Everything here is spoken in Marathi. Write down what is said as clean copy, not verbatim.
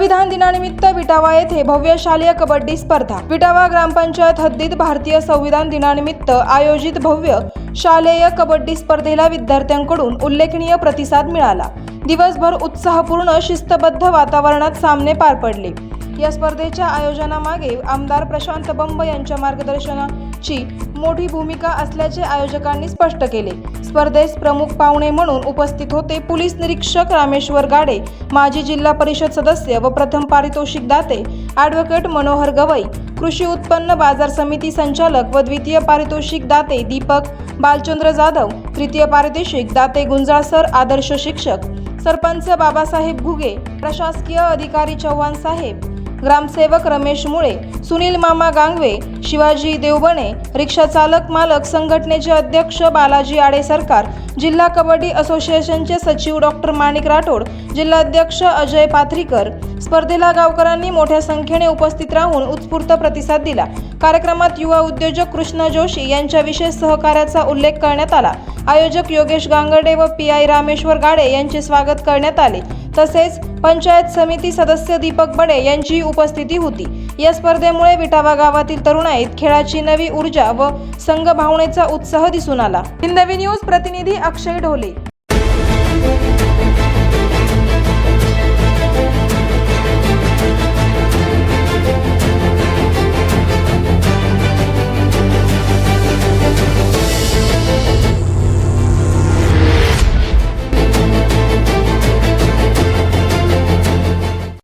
संविधान दिनानिमित्त विटावा येथे भव्य शालेय कबड्डी स्पर्धा। विटावा ग्रामपंचायत हद्दीत भारतीय संविधान दिनानिमित्त आयोजित भव्य शालेय कबड्डी स्पर्धेला विद्यार्थ्यांकडून उल्लेखनीय प्रतिसाद मिळाला। दिवसभर उत्साहपूर्ण शिस्तबद्ध वातावरणात सामने पार पडले। या स्पर्धेच्या आयोजनामागे आमदार प्रशांत बंब यांच्या मार्गदर्शनाची मोठी भूमिका असल्याचे आयोजकांनी स्पष्ट केले। स्पर्धेस प्रमुख पाहुणे म्हणून उपस्थित होते पोलीस निरीक्षक रामेश्वर गाडे, माजी जिल्हा परिषद सदस्य व प्रथम पारितोषिक दाते ॲडव्होकेट मनोहर गवई, कृषी उत्पन्न बाजार समिती संचालक व द्वितीय पारितोषिक दाते दीपक बालचंद्र जाधव, तृतीय पारितोषिक दाते गुंजाळ सर, आदर्श शिक्षक सरपंच बाबासाहेब घुगे, प्रशासकीय अधिकारी चव्हाण साहेब, ग्रामसेवक रमेश मुळे, सुनील मामा गांगवे, शिवाजी देवबने, रिक्षा चालक मालक संघटनेचे अध्यक्ष बालाजी आडे सरकार, जिल्हा कबड्डी असोसिएशनचे सचिव डॉक्टर माणिक राठोड, जिल्हाध्यक्ष अजय पाथरीकर। स्पर्धेला गावकऱ्यांनी मोठ्या संख्येने उपस्थित राहून उत्स्फूर्त प्रतिसाद दिला। कार्यक्रमात युवा उद्योजक कृष्णा जोशी यांच्या विशेष सहकार्याचा उल्लेख करण्यात आला। आयोजक योगेश गांगर्डे व पीआय रामेश्वर गाडे यांचे स्वागत करण्यात आले। तसेच पंचायत समिती सदस्य दीपक बडे यांची उपस्थिती होती। या स्पर्धेमुळे विटावा गावातील तरुणाईत खेळाची नवी ऊर्जा व संघभावनेचा उत्साह दिसून आला। हिंदवी न्यूज प्रतिनिधी अक्षय ढोले।